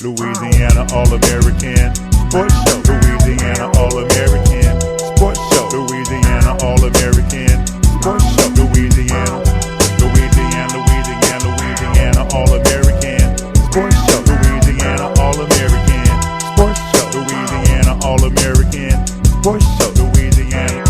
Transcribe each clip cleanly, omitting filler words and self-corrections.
Louisiana All American Sports Show. Louisiana All American Sports Show. Louisiana All American Sports Show. Louisiana All American Sports Show. Louisiana All American Sports Show. Louisiana All American Sports Show. Louisiana.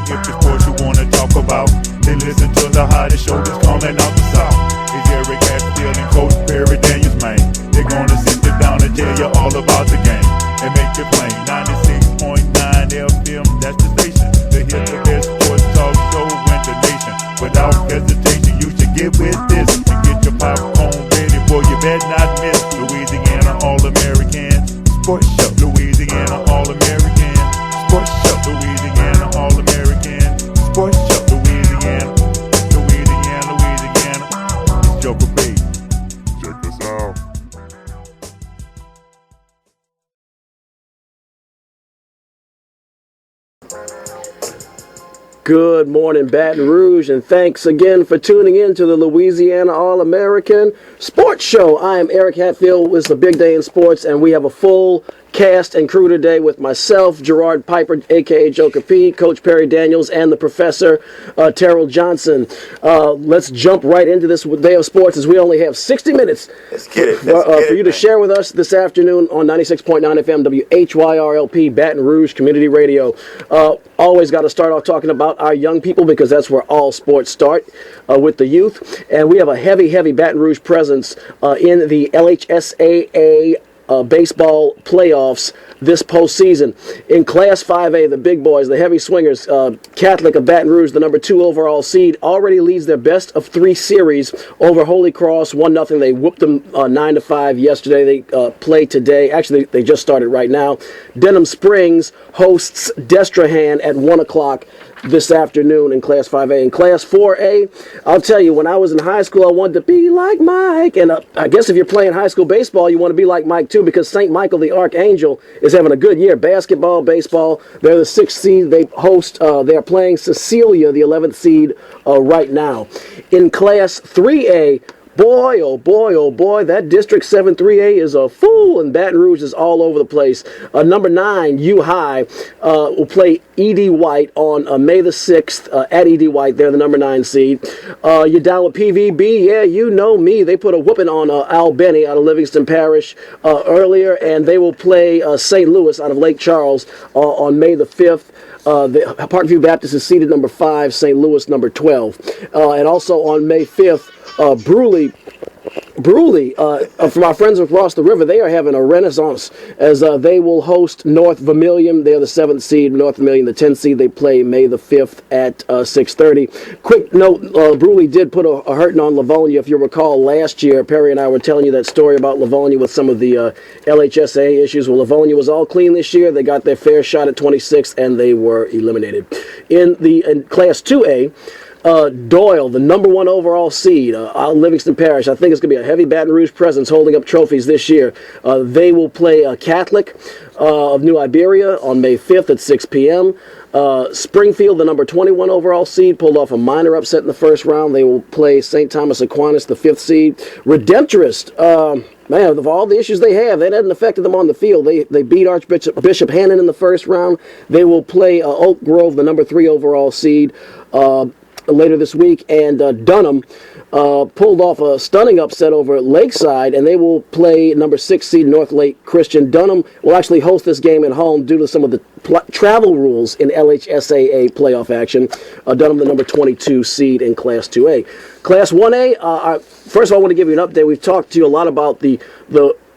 If the sports you wanna talk about, then listen to the hottest show that's coming out the South. It's Eric Hatfield and Coach Perry Daniels, man. They're gonna sit you down and tell you all about the game and make it plain. 96.9 FM, that's the station. To hear the best sports talk show in the nation. Without hesitation, you should get with this and get your popcorn ready for you better not miss. Louisiana All American Sports Show. Louisiana All American Sports Show. Louisiana All American Sports Show. Louisiana. It's Joker B. Check this out. Good morning, Baton Rouge, and thanks again for tuning in to the Louisiana All American Sports Show. I am Eric Hatfield. It's a big day in sports, and we have a full cast and crew today with myself, Gerard Piper, a.k.a. Joker P, Coach Perry Daniels, and the Professor, Terrell Johnson. Let's jump right into this day of sports, as we only have 60 minutes for you to share with us this afternoon on 96.9 FM WHYR-LP, Baton Rouge Community Radio. Always got to start off talking about our young people, because that's where all sports start, with the youth. And we have a heavy Baton Rouge presence in the LHSAA baseball playoffs this postseason. In Class 5A, the big boys, the heavy swingers, Catholic of Baton Rouge, the number 2 overall seed, already leads their best of 3 series over Holy Cross 1-0. They whooped them 9-5 yesterday. They play today. Actually, they just started right now. Denham Springs hosts Destrehan at 1 o'clock this afternoon in Class 5A. In Class 4A, I'll tell you, when I was in high school, I wanted to be like Mike. And I guess if you're playing high school baseball, you want to be like Mike too, because St. Michael the Archangel is having a good year. Basketball, baseball, they're the 6th seed. They host, they're playing Cecilia, the 11th seed, right now. In Class 3A, boy, oh boy, that District 7 3A is a fool, and Baton Rouge is all over the place. Number 9, U High, will play E.D. White on May the 6th at E.D. White. They're the number 9 seed. You're down with PVB. Yeah, you know me. They put a whooping on Al Benny out of Livingston Parish earlier, and they will play St. Louis out of Lake Charles on May the 5th. The Parkview Baptist is seeded number 5, St. Louis number 12. And also on May 5th, Bruley, from our friends across the river, they are having a renaissance, as they will host North Vermilion. They're the 7th seed, North Vermilion the 10th seed. They play May the 5th at 6:30. Quick note, Bruley did put a hurting on Livonia. If you recall, last year, Perry and I were telling you that story about Livonia with some of the LHSAA issues. Well, Livonia was all clean this year. They got their fair shot at 26th, and they were eliminated. In Class 2A, Doyle, the number 1 overall seed, out of Livingston Parish. I think it's going to be a heavy Baton Rouge presence holding up trophies this year. They will play Catholic of New Iberia on May 5th at 6 p.m. Springfield, the number 21 overall seed, pulled off a minor upset in the first round. They will play St. Thomas Aquinas, the 5th seed. Redemptorist, man, of all the issues they have, that hasn't affected them on the field. They beat Archbishop Hannon in the first round. They will play Oak Grove, the number 3 overall seed, later this week. And Dunham pulled off a stunning upset over Lakeside, and they will play number 6 seed North Lake Christian. Dunham will actually host this game at home due to some of the travel rules in LHSAA playoff action. Dunham, the number 22 seed in Class 2A. Class 1A, first of all, I want to give you an update. We've talked to you a lot about the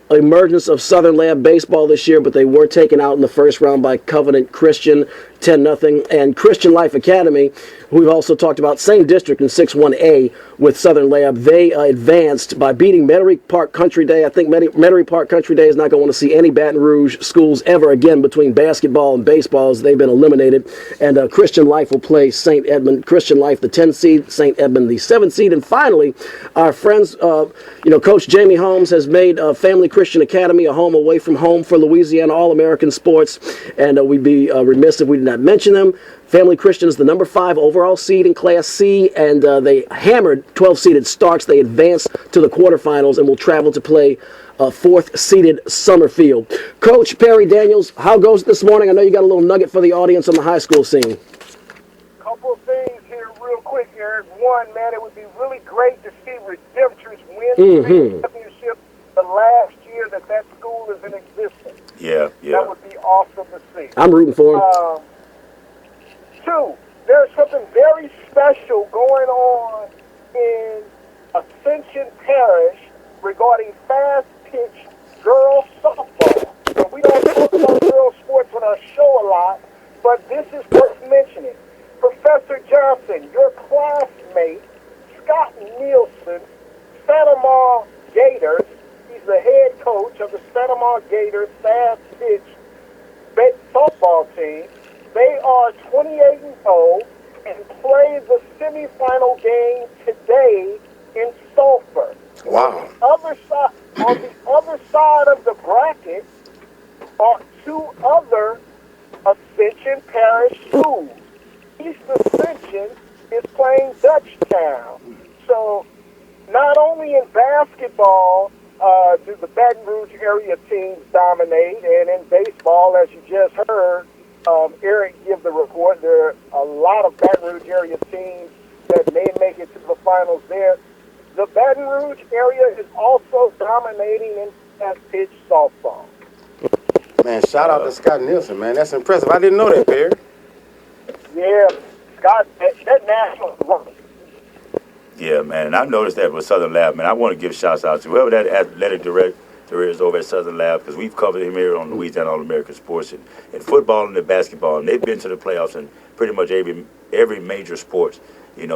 emergence of Southern Lab baseball this year, but they were taken out in the first round by Covenant Christian, 10-0, and Christian Life Academy, who we've also talked about, same district in 6-1A with Southern Lab. They advanced by beating Metairie Park Country Day. I think Metairie Park Country Day is not going to want to see any Baton Rouge schools ever again between basketball and baseball, as they've been eliminated. And Christian Life will play St. Edmund. Christian Life, the 10 seed, St. Edmund, the 7 seed. And finally, our friends, Coach Jamie Holmes has made Family Christian Academy a home away from home for Louisiana All American Sports. And we'd be remiss if we did not mention them. Family Christian is the number 5 overall seed in Class C, and they hammered 12-seeded Starks. They advanced to the quarterfinals and will travel to play 4th-seeded Summerfield. Coach Perry Daniels, how goes it this morning? I know you got a little nugget for the audience on the high school scene. Couple of things here real quick, Eric. One, man, it would be really great to see Redemptor's win the championship the last year that school is in existence. Yeah. That would be awesome to see. I'm rooting for him. 2, there's something very special going on in Ascension Parish regarding fast-pitch girls softball. So we don't talk about girls sports on our show a lot, but this is worth mentioning. Professor Johnson, your classmate, Scott Nielsen, Panama Gators, he's the head coach of the Panama Gators fast-pitch softball team. They are 28-0 and play the semifinal game today in Sulphur. Wow. On the other side of the bracket are 2 other Ascension Parish schools. East Ascension is playing Dutchtown. So not only in basketball do the Baton Rouge area teams dominate, and in baseball, as you just heard, Eric give the report, there are a lot of Baton Rouge area teams that may make it to the finals there. The Baton Rouge area is also dominating in fast-pitch softball. Man, shout out to Scott Nielsen, man. That's impressive. I didn't know that, Perry. Yeah, Scott, that national. Yeah, man. And I've noticed that with Southern Lab, man. I want to give shouts out to whoever that athletic director is over at Southern Lab, because we've covered him here on Louisiana All American Sports and football and basketball, and they've been to the playoffs in pretty much every major sports.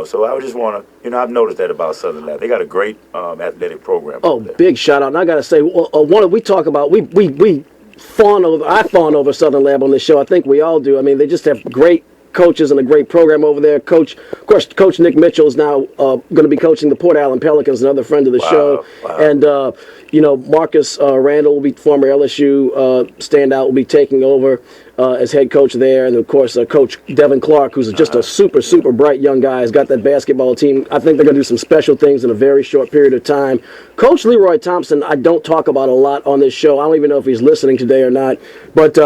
So I just want to, I've noticed that about Southern Lab. They got a great athletic program. Oh, big shout out. And I got to say, we talk about, I fawn over Southern Lab on this show. I think we all do. I mean, they just have great coaches and a great program over there. Coach Nick Mitchell is now going to be coaching the Port Allen Pelicans, another friend of the show. Wow. And, Marcus Randall will be former LSU standout, will be taking over as head coach there. And, of course, Coach Devin Clark, who's just a super, super bright young guy, has got that basketball team. I think they're going to do some special things in a very short period of time. Coach Leroy Thompson, I don't talk about a lot on this show. I don't even know if he's listening today or not. But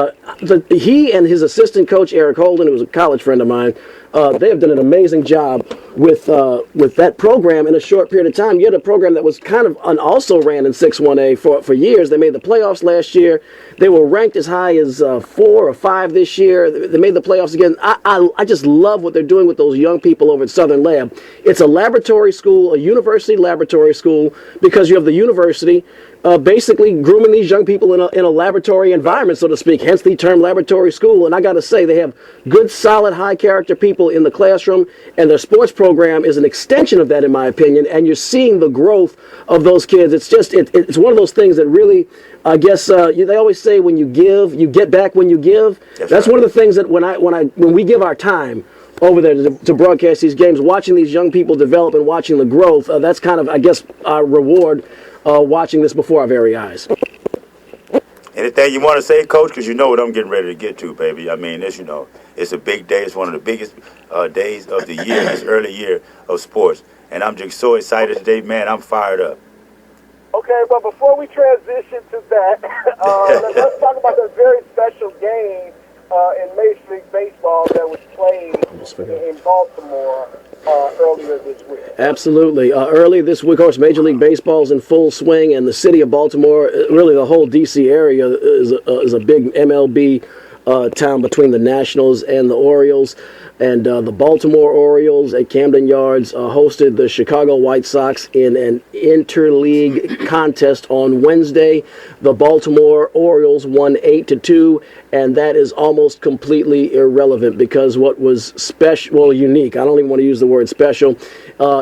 he and his assistant coach, Eric Holden, who was a college friend of mine, they have done an amazing job with that program in a short period of time. You had a program that was kind of also ran in 6-1A for years. They made the playoffs last year. They were ranked as high as 4 or 5 this year. They made the playoffs again. I just love what they're doing with those young people over at Southern Lab. It's a laboratory school, a university laboratory school, because you have the university basically grooming these young people in a laboratory environment, so to speak, hence the term laboratory school. And I got to say, they have good, solid, high-character people in the classroom, and their sports program is an extension of that, in my opinion, and you're seeing the growth of those kids. It's just, it's one of those things that really, I guess, they always say when you give, you get back when you give. That's one of the things that when we give our time over there to broadcast these games, watching these young people develop and watching the growth, that's kind of, I guess, our reward watching this before our very eyes. Anything you want to say, Coach? Because you know what I'm getting ready to get to, baby. I mean, it's a big day. It's one of the biggest days of the year, this early year of sports. And I'm just so excited today, man. I'm fired up. Okay, but before we transition to that, let's talk about the very special game in Major League Baseball that was played in Baltimore earlier this week. Absolutely. Earlier this week, of course, Major League Baseball is in full swing, and the city of Baltimore, really the whole D.C. area, is a big MLB town between the Nationals and the Orioles. And the Baltimore Orioles at Camden Yards hosted the Chicago White Sox in an interleague contest on Wednesday. The Baltimore Orioles won 8-2, and that is almost completely irrelevant because what was unique, I don't even want to use the word special,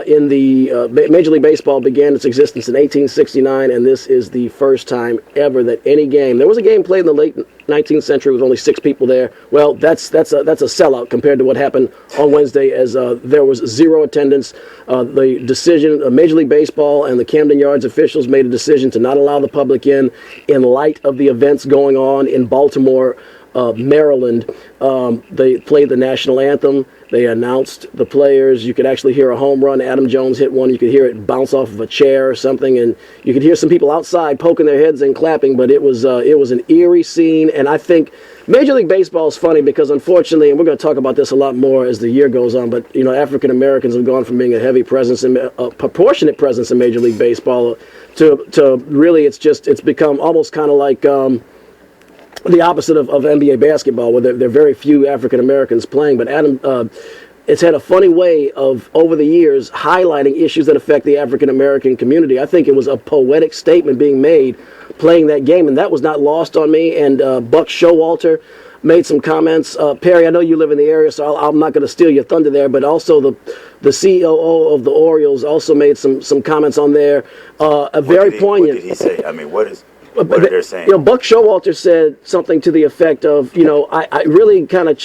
in the Major League Baseball began its existence in 1869, and this is the first time ever that any game, there was a game played in the late 19th century with only 6 people there. Well, that's a sellout compared to what happened on Wednesday, as there was 0 attendance. The decision, Major League Baseball and the Camden Yards officials made a decision to not allow the public in light of the events going on in Baltimore Maryland. They played the national anthem. They announced the players. You could actually hear a home run. Adam Jones hit one. You could hear it bounce off of a chair or something, and you could hear some people outside poking their heads and clapping. But it was an eerie scene, and I think Major League Baseball is funny because, unfortunately, and we're going to talk about this a lot more as the year goes on, but African Americans have gone from being a heavy presence and a proportionate presence in Major League Baseball to really it's become almost kind of like the opposite of NBA basketball, where there are very few African Americans playing. But Adam, it's had a funny way of, over the years, highlighting issues that affect the African American community. I think it was a poetic statement being made playing that game, and that was not lost on me. And Buck Showalter made some comments. Perry, I know you live in the area, so I'm not going to steal your thunder there, but also the COO of the Orioles also made some comments on there. Very poignant. What did he say? I mean, what are they saying? Buck Showalter said something to the effect of, I really kind of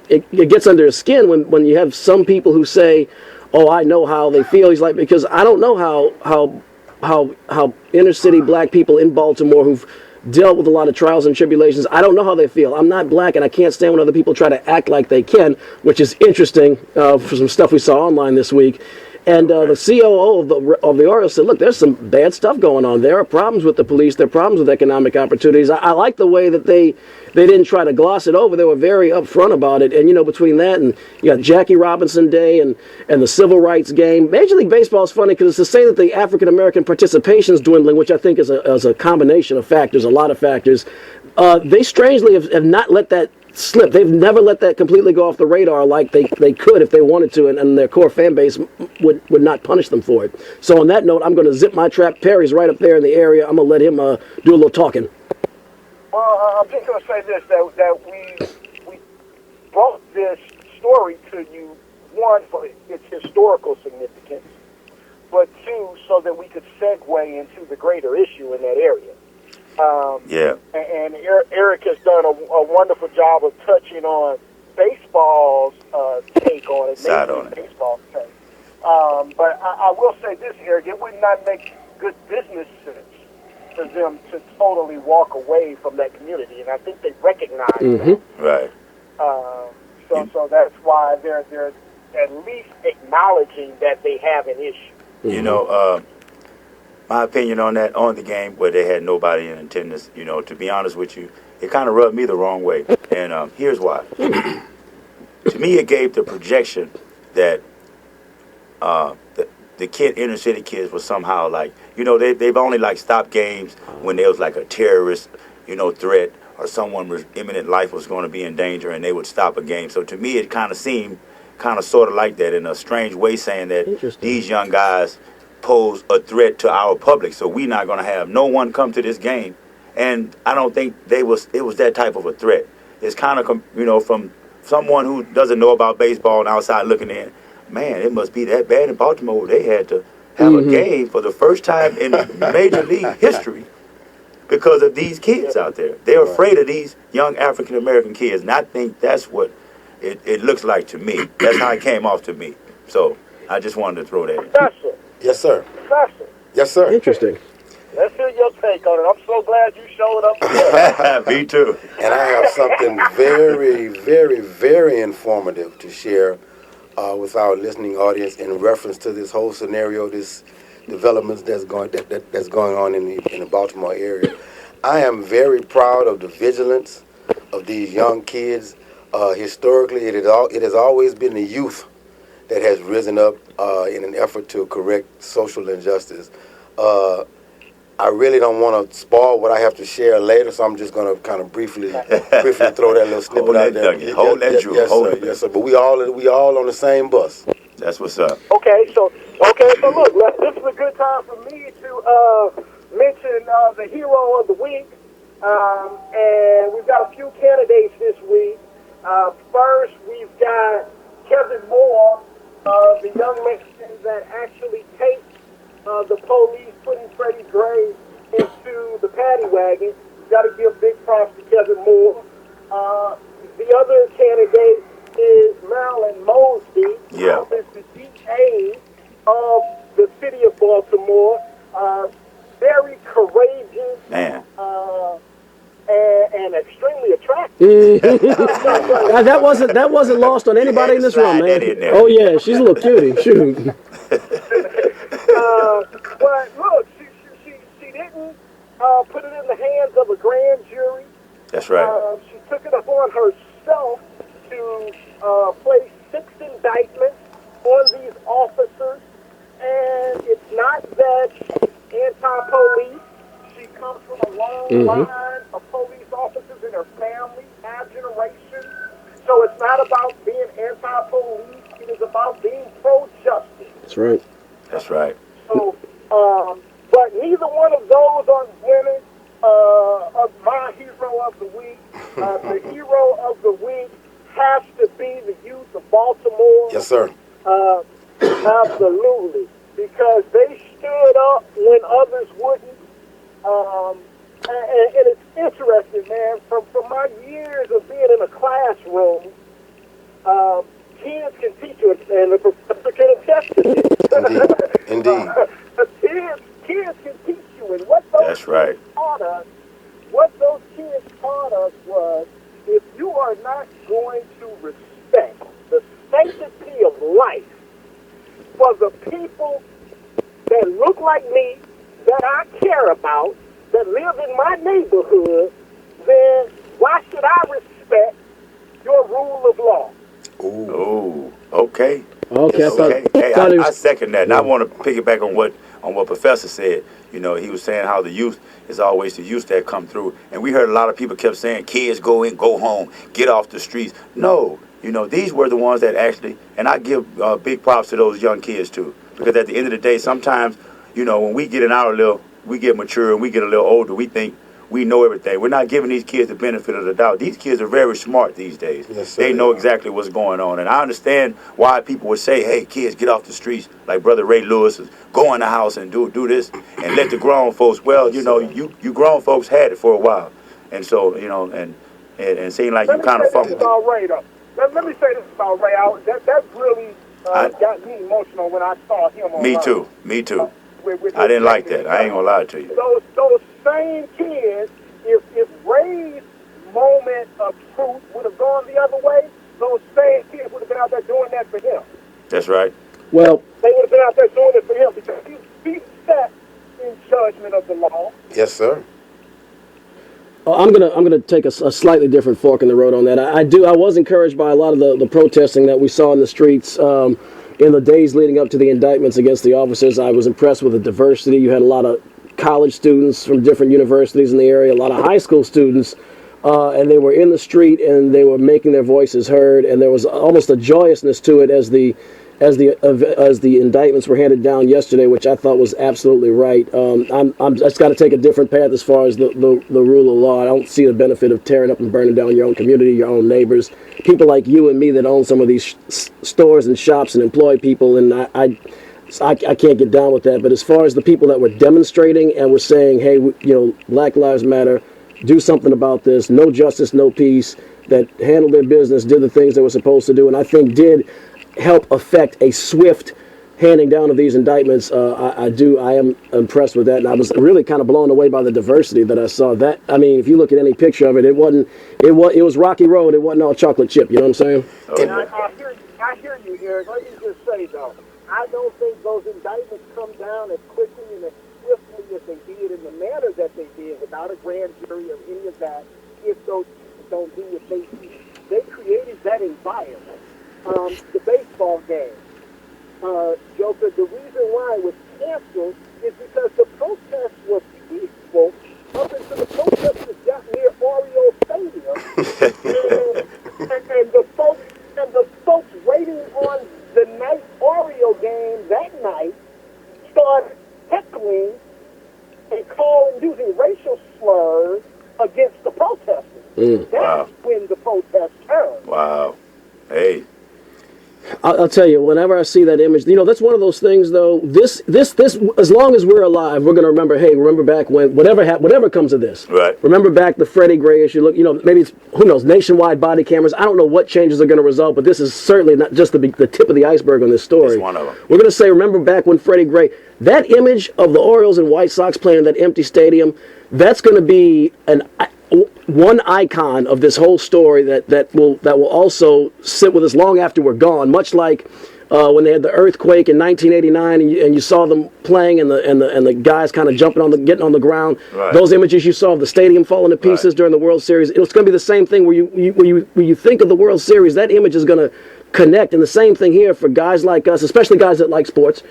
it gets under his skin when you have some people who say, oh, I know how they feel. He's like, because I don't know how inner city black people in Baltimore who've dealt with a lot of trials and tribulations, I don't know how they feel. I'm not black, and I can't stand when other people try to act like they can, which is interesting for some stuff we saw online this week. And the COO of the Orioles said, look, there's some bad stuff going on. There are problems with the police. There are problems with economic opportunities. I like the way that they didn't try to gloss it over. They were very upfront about it. And, between that and you got Jackie Robinson Day and the Civil Rights game, Major League Baseball is funny because it's to say that the African-American participation is dwindling, which I think is a combination of factors, a lot of factors. They strangely have not let that slip. They've never let that completely go off the radar like they could if they wanted to, and their core fan base would not punish them for it. So on that note, I'm going to zip my trap. Perry's right up there in the area. I'm going to let him do a little talking. Well, I'm just going to say this, that we brought this story to you, one, for its historical significance, but two, so that we could segue into the greater issue in that area. And Eric has done a wonderful job of touching on baseball's take on it, baseball's take. But I will say this, Eric, it would not make good business sense for them to totally walk away from that community, and I think they recognize that. Right. So that's why they're at least acknowledging that they have an issue. My opinion on that, on the game where they had nobody in attendance, to be honest with you, it kind of rubbed me the wrong way. And here's why. To me, it gave the projection that the inner city kids were somehow like, they've only stopped games when there was a terrorist, threat, or someone's imminent life was going to be in danger, and they would stop a game. So to me, it kind of seemed sort of like that in a strange way, saying that these young guys pose a threat to our public, so we're not going to have no one come to this game. And I don't think it was that type of a threat. It's kind of from someone who doesn't know about baseball and outside looking in, man, it must be that bad in Baltimore. They had to have a game for the first time in Major League history because of these kids out there. They're afraid of these young African American kids, and I think that's what it looks like to me. That's how it came off to me. So I just wanted to throw that in. Professor. Yes, sir. Professor. Yes, sir. Interesting. Let's hear your take on it. I'm so glad you showed up today. Me too. And I have something very, very, very informative to share with our listening audience in reference to this whole scenario, this developments that's going on in the Baltimore area. I am very proud of the vigilance of these young kids. Historically, it has always been the youth that has risen up in an effort to correct social injustice. I really don't want to spoil what I have to share later, so I'm just going to kind of briefly throw that little snippet out there. Hold that, Drew. Yes, sir. But we all on the same bus. That's what's up. Okay, so look, this is a good time for me to mention the hero of the week, and we've got a few candidates this week. First, we've got Kevin Moore, the young Mexican that actually taped the police putting Freddie Gray into the paddy wagon. Got to give big props to Kevin Moore. The other candidate is Marilyn Mosby, who is the DA of the city of Baltimore. Very courageous Man. and extremely attractive. That wasn't lost on anybody in this room, man. Oh yeah, she's a little cutie. Shoot. But look, she didn't put it in the hands of a grand jury. That's right. She took it upon herself to place 6 indictments on these officers, and it's not that she's anti-police. She comes from a long line of police officers in her family, 5 generations. So it's not about being anti-police. It is about being pro-justice. That's right. That's right. So, but neither one of those are women. Of my hero of the week. The hero of the week has to be the youth of Baltimore. Yes, sir. Absolutely. Because they stood up when others wouldn't. And it's interesting, man. From my years of being in a classroom, kids can teach you, and the professor can attest to this. Indeed. Kids can teach you, and what those That's right. kids taught us, what those kids taught us was, if you are not going to respect the sanctity of life for the people that look like me, that I care about, that live in my neighborhood, then why should I respect your rule of law? Oh, okay. Okay, I second that. And I want to piggyback on what Professor said. You know, he was saying how the youth is always the youth that come through. And we heard a lot of people kept saying, kids go in, go home, get off the streets. No, you know, these were the ones that actually, and I give big props to those young kids too. Because at the end of the day, sometimes, you know, when we get in our little, we get mature and we get a little older, we think we know everything. We're not giving these kids the benefit of the doubt. These kids are very smart these days. Yes, sir, they know exactly what's going on. And I understand why people would say, hey, kids, get off the streets, like Brother Ray Lewis, go in the house and do this and let the grown folks, well, you know, you grown folks had it for a while. And so, you know, and it seemed like you kind of fumbled. Let me say this about Ray. That really got me emotional when I saw him on Me too. I didn't like that. I ain't gonna lie to you. Those same kids, if Ray's moment of truth would have gone the other way, those same kids would have been out there doing that for him. That's right. Well, they would have been out there doing it for him because he sat in judgment of the law. Yes, sir. I'm gonna take a slightly different fork in the road on that. I was encouraged by a lot of the protesting that we saw in the streets in the days leading up to the indictments against the officers. I was impressed with the diversity. You had a lot of college students from different universities in the area, a lot of high school students, and they were in the street and they were making their voices heard. And there was almost a joyousness to it as the indictments were handed down yesterday, which I thought was absolutely right. I just got to take a different path as far as the rule of law. I don't see the benefit of tearing up and burning down your own community, your own neighbors, people like you and me that own some of these stores and shops and employ people, and I can't get down with that. But as far as the people that were demonstrating and were saying, hey, you know, Black Lives Matter, do something about this, no justice, no peace, that handled their business, did the things they were supposed to do, and I think did help affect a swift handing down of these indictments. I am impressed with that, and I was really kind of blown away by the diversity that I saw. That, I mean, if you look at any picture of it, it was Rocky Road. It wasn't all chocolate chip. You know what I'm saying? I hear you, Eric. Let me just say though, I don't think those indictments come down as quickly and as swiftly as they did in the manner that they did, without a grand jury or any of that. If those don't do what they do, they created that environment. The baseball game. Joker, the reason why it was canceled is because the protests were peaceful up until the protesters got near Orioles Stadium. and the folks waiting on the night Oriole game that night started heckling and using racial slurs against the protesters. That's when the protests turned. Wow. Hey. I'll tell you, whenever I see that image, you know, that's one of those things, though. This, as long as we're alive, we're going to remember. Hey, remember back when whatever comes of this. Right. Remember back the Freddie Gray issue. Look, you know, maybe it's, who knows, nationwide body cameras. I don't know what changes are going to result, but this is certainly not just the tip of the iceberg on this story. It's one of them. We're going to say, remember back when Freddie Gray. That image of the Orioles and White Sox playing in that empty stadium. That's going to be one icon of this whole story that will also sit with us long after we're gone. Much like when they had the earthquake in 1989, and you saw them playing, and the guys kind of getting on the ground. Right. Those images you saw of the stadium falling to pieces during the World Series. It's going to be the same thing where you think of the World Series. That image is going to connect, and the same thing here for guys like us, especially guys that like sports.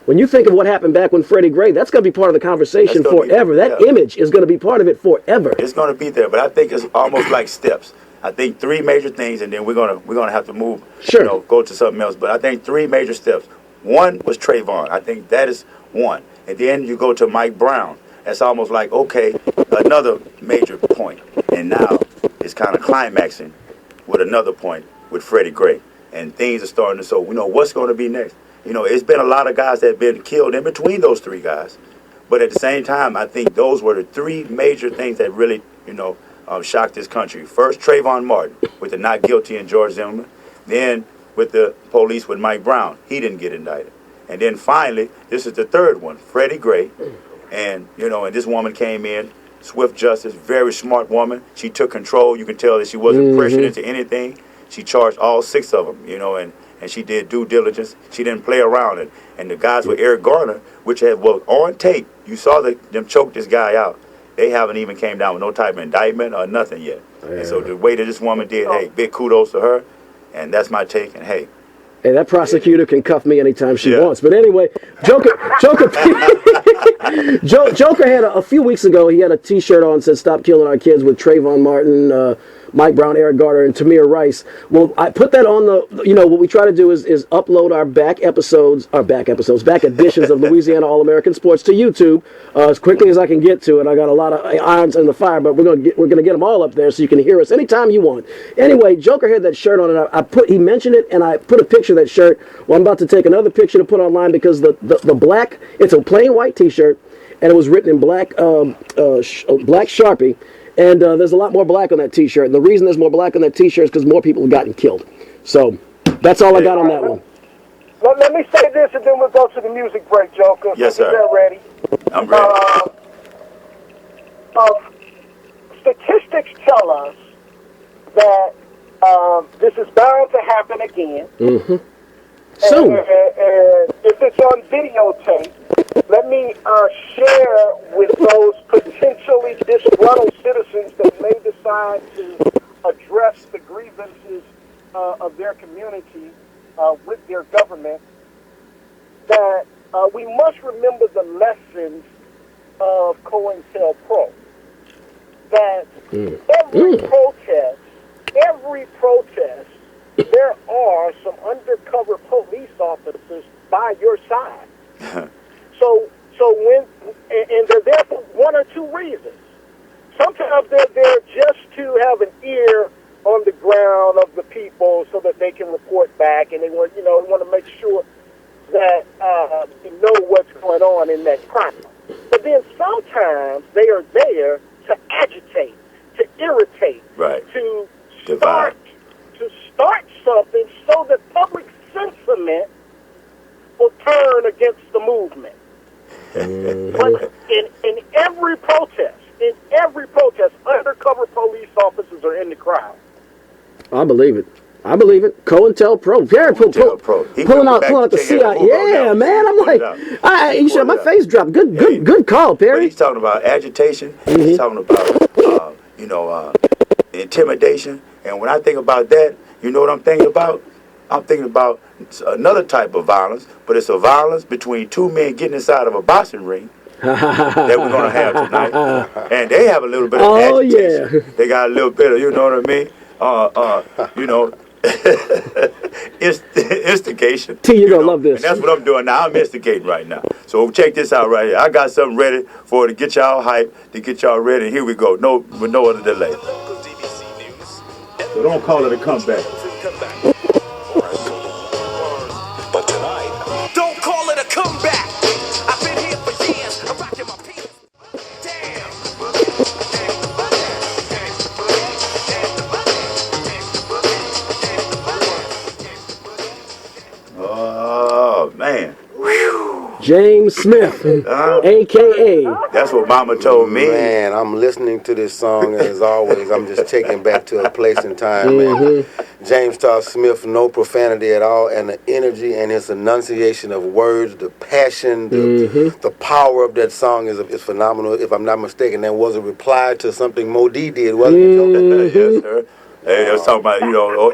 When you think of what happened back when Freddie Gray, that's going to be part of the conversation forever. That image is going to be part of it forever. It's going to be there, but I think it's almost like steps. I think 3 major things, and then we're gonna have to move. Sure. Go to something else. But I think 3 major steps. One was Trayvon. I think that is one, and then you go to Mike Brown. That's almost like, okay, another major point, and now it's kind of climaxing with another point with Freddie Gray, and things are starting to. So what's going to be next. It's been a lot of guys that have been killed in between those 3 guys. But at the same time, I think those were the 3 major things that really, shocked this country. First, Trayvon Martin with the not guilty in George Zimmerman. Then with the police with Mike Brown. He didn't get indicted. And then finally, this is the 3rd one, Freddie Gray. And, and this woman came in, swift justice, very smart woman. She took control. You can tell that she wasn't pressured into anything. She charged all 6 of them, and she did due diligence. She didn't play around it. And the guys with Eric Garner, which was on tape, you saw them choke this guy out. They haven't even came down with no type of indictment or nothing yet. Yeah. And so the way that this woman did, hey, big kudos to her. And that's my take. And hey, that prosecutor can cuff me anytime she wants. But anyway, Joker had a few weeks ago, he had a T-shirt on that said "Stop Killing Our Kids" with Trayvon Martin, Mike Brown, Eric Garner, and Tamir Rice. Well, I put that on what we try to do is upload our back editions of Louisiana All American Sports to YouTube as quickly as I can get to it. I got a lot of irons in the fire, but we're gonna get them all up there so you can hear us anytime you want. Anyway, Joker had that shirt on, and he mentioned it, and I put a picture of that shirt. Well, I'm about to take another picture to put online because the black, it's a plain white T-shirt, and it was written in black Sharpie. And there's a lot more black on that T-shirt. And the reason there's more black on that T-shirt is because more people have gotten killed. So that's all I got on that one. Let me say this, and then we'll go to the music break, Joker. Yes, sir. You're ready. I'm ready. Statistics tell us that this is bound to happen again. Mm-hmm. Soon. And if it's on videotape, let me share with those potentially disgruntled citizens that may decide to address the grievances of their community with their government that we must remember the lessons of COINTELPRO. That every protest, there are some undercover police officers by your side. So when, and they're there for 1 or 2 reasons. Sometimes they're there just to have an ear on the ground of the people so that they can report back, and they want to make sure that you know what's going on in that crime. But then sometimes they are there to agitate, to irritate, to start something so that public sentiment will turn against the movement. But in every protest, undercover police officers are in the crowd. I believe it. COINTELPRO. Pulling out the CIA. Yeah, man. I'm like, you said my face dropped. Good call, Perry. But he's talking about agitation. Mm-hmm. He's talking about, intimidation. And when I think about that, you know what I'm thinking about? I'm thinking about another type of violence, but it's a violence between 2 men getting inside of a boxing ring that we're going to have tonight. And they have a little bit of agitation. Yeah. They got a little bit of, you know what I mean? Instigation. T, you're going to love this. And that's what I'm doing now. I'm instigating right now. So check this out right here. I got something ready to get y'all hyped, to get y'all ready. Here we go. With no other delay. So don't call it a comeback. But tonight, don't call it a comeback. I've been here for years. I'm rocking my penis. Damn. Oh man. James Smith, a.k.a. That's what Mama told me. Man, I'm listening to this song, and as always, I'm just taken back to a place and time, man. James Starr Smith, no profanity at all, and the energy and his enunciation of words, the passion, the power of that song is phenomenal. If I'm not mistaken, that was a reply to something Mo D did, wasn't it? Yes, sir. Hey, they was talking about,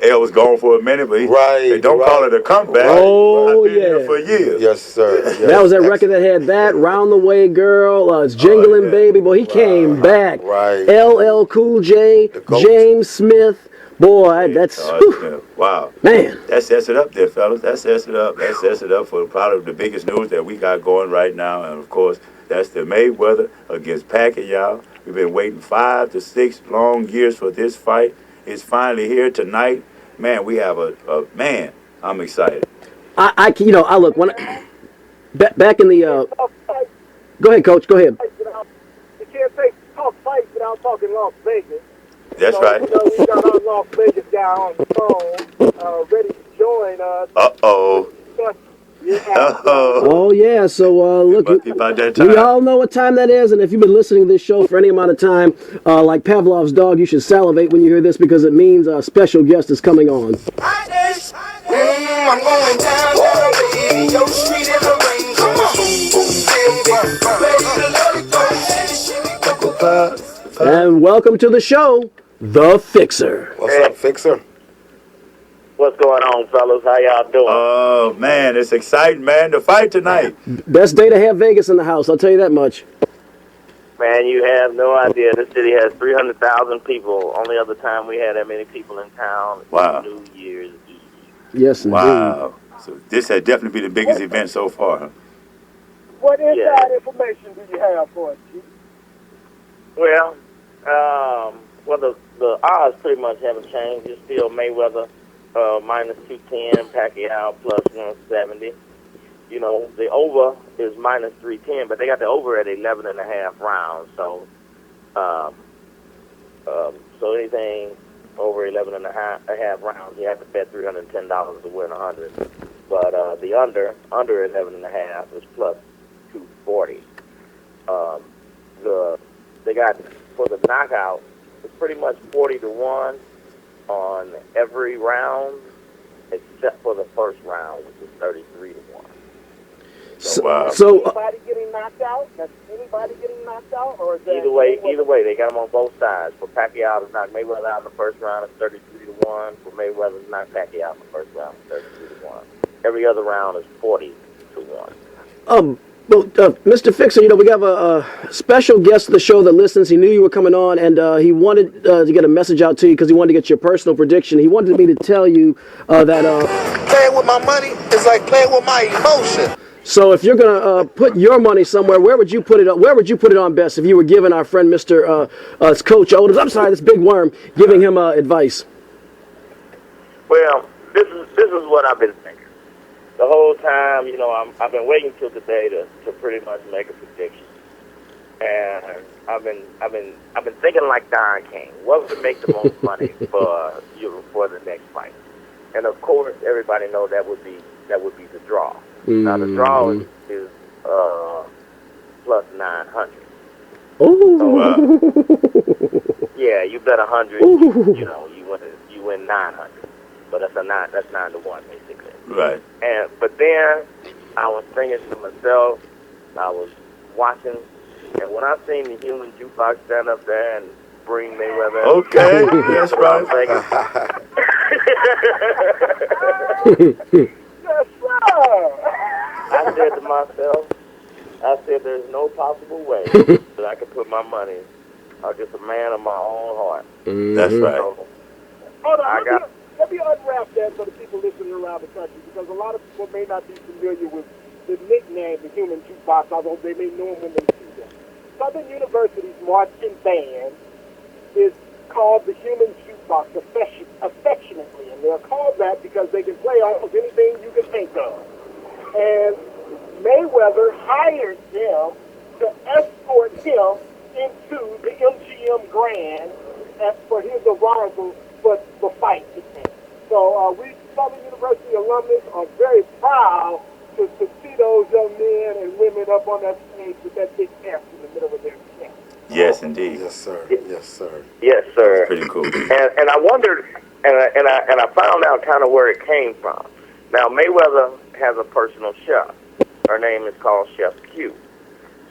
L was gone for a minute, but they don't call it a comeback. Oh, I've been here for years. Yes, sir. Yes. That was that record that had that, Round the Way Girl, it's Jingling Baby. Boy, he came back. Right. LL Cool J, James Smith. Boy, that's... Wow. Man. That sets it up there, fellas. That sets it up. That sets it up for probably the biggest news that we got going right now. And, of course, that's the Mayweather against Pacquiao. We've been waiting 5 to 6 long years for this fight. It's finally here tonight. Man, we have a man. I'm excited. I look, when back in the... Go ahead, Coach. Go ahead. You can't talk fights without talking Las Vegas. That's right. We got our Las Vegas guy on the phone, ready to join us. Uh-oh. Oh, yeah. So, look, we all know what time that is. And if you've been listening to this show for any amount of time, like Pavlov's dog, you should salivate when you hear this because it means a special guest is coming on. I'm going down, baby. Your street in the rain. Come on, baby. And welcome to the show, The Fixer. What's up, Fixer? What's going on, fellas? How y'all doing? Oh, man, it's exciting, man. The fight tonight. Best day to have Vegas in the house, I'll tell you that much. Man, you have no idea. This city has 300,000 people. Only other time we had that many people in town. Wow. New Year's Eve. Yes, indeed. Wow. So this has definitely been the biggest event so far, huh? What inside information do you have for us, Chief? Well, the odds pretty much haven't changed. It's still Mayweather minus 210, Pacquiao plus 170. The over is minus 310, but they got the over at 11.5 rounds. So, so anything over 11.5 rounds, you have to bet $310 to win 100. But the under 11.5 is plus 240. They got for the knockout, it's pretty much 40-1 on every round, except for the first round, which is 33-1. So anybody getting knocked out? That's anybody getting knocked out, or is that either way, they got them on both sides. For Pacquiao to knock Mayweather out in the first round, it's 33-1. For Mayweather to knock Pacquiao in the first round, it's 33-1. Every other round is 40-1. Well, Mr. Fixer, we have a special guest of the show that listens. He knew you were coming on, and he wanted to get a message out to you because he wanted to get your personal prediction. He wanted me to tell you that... Playing with my money is like playing with my emotion. So if you're going to put your money somewhere, where would you put it on? Where would you put it on best if you were giving our friend Mr. Coach Oldham, I'm sorry, this big worm, giving him advice? Well, this is what I've been thinking. The whole time, I've been waiting till today to pretty much make a prediction, and I've been thinking like Don King. What would make the most money for the next fight? And of course, everybody knows that would be the draw. Now the draw is plus 900. Oh. So, yeah, you bet 100. You win 900. But that's 9-1 basically. Right. But then I was thinking to myself, I was watching, and when I seen the human jukebox stand up there and bring Mayweather. Okay, that's right. I said to myself, there's no possible way that I could put my money. I'm just a man of my own heart. That's right. So, Hold on, let me unwrap that for the people listening around the country, because a lot of people may not be familiar with the nickname, the human jukebox, although they may know him when they see them. Southern University's marching band is called the human jukebox affectionately, and they're called that because they can play almost anything you can think of. And Mayweather hired them to escort him into the MGM Grand for his arrival for the fight today. So we, Southern University alumnus, are very proud to see those young men and women up on that stage with that big F in the middle of their chest. Yes, indeed. Yes, sir. Yes, sir. Yes, sir. Pretty cool. And I wondered, and I found out kind of where it came from. Now, Mayweather has a personal chef. Her name is called Chef Q.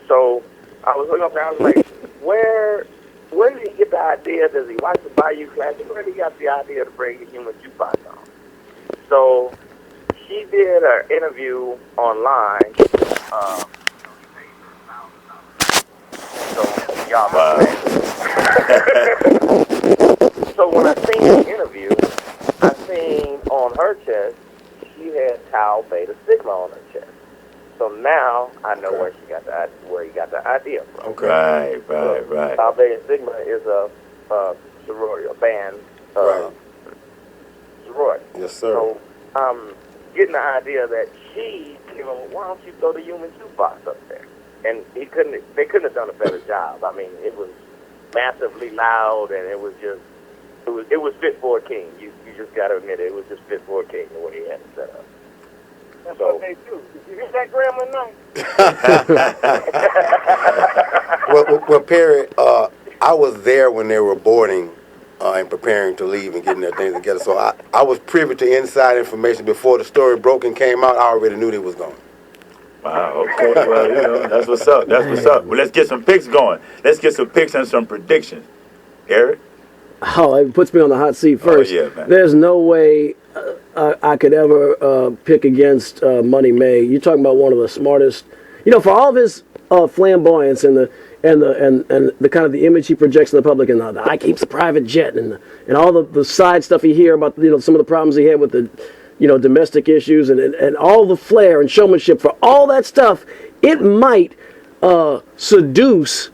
So I was looking up there, I was like, where did he get the idea? Does he watch the Bayou Classic? Where did he get the idea to bring a human jukebox on? So she did an interview online. So y'all So when I seen the interview, I seen on her chest, she had Tau Beta Sigma on her chest. So now I know where he got the idea from. Okay. Right. Tau Beta Sigma is a sorority, a band sorority. Yes, sir. So I'm getting the idea that she, why don't you throw the human jukebox up there? And they couldn't have done a better job. I mean, it was massively loud, and it was fit for a king. You just got to admit it was just fit for a king the way he had it set up. That's what they do. Did you hear that, well, Grandma Knight? Perry, I was there when they were boarding and preparing to leave and getting their things together. So I was privy to inside information before the story broke and came out. I already knew they was going. Wow, okay. Well, that's what's up. Well, let's get some picks going. Let's get some picks and some predictions. Eric? Oh, it puts me on the hot seat first. Oh, yeah, man. There's no way I could ever pick against Money May. You're talking about one of the smartest. For all of his flamboyance and the kind of the image he projects in the public, and the I keeps a private jet, and all the side stuff you hear about some of the problems he had with the domestic issues and all the flair and showmanship for all that stuff, it might seduce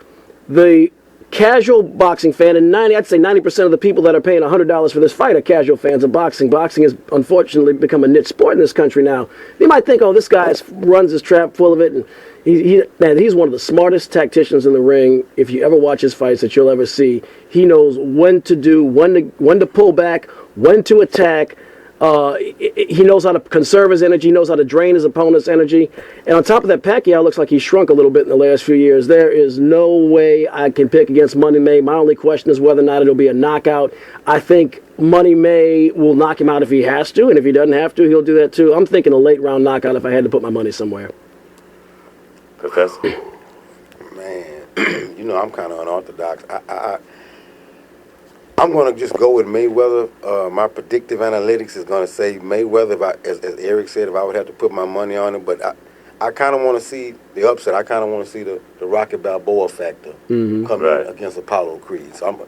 the casual boxing fan, and I'd say 90% of the people that are paying $100 for this fight are casual fans of boxing. Boxing has unfortunately become a niche sport in this country now. They might think, oh, this guy runs his trap full of it, and he's one of the smartest tacticians in the ring. If you ever watch his fights that you'll ever see, he knows when to pull back, when to attack. He knows how to conserve his energy. He knows how to drain his opponent's energy. And on top of that, Pacquiao looks like he's shrunk a little bit in the last few years. There is no way I can pick against Money May. My only question is whether or not it'll be a knockout. I think Money May will knock him out if he has to, and if he doesn't have to, he'll do that too. I'm thinking a late round knockout if I had to put my money somewhere. Professor? Man, I'm kind of unorthodox. I'm going to just go with Mayweather. My predictive analytics is going to say Mayweather, as Eric said, if I would have to put my money on it. But I kind of want to see the upset. I kind of want to see the Rocky Balboa factor coming against Apollo Creed. So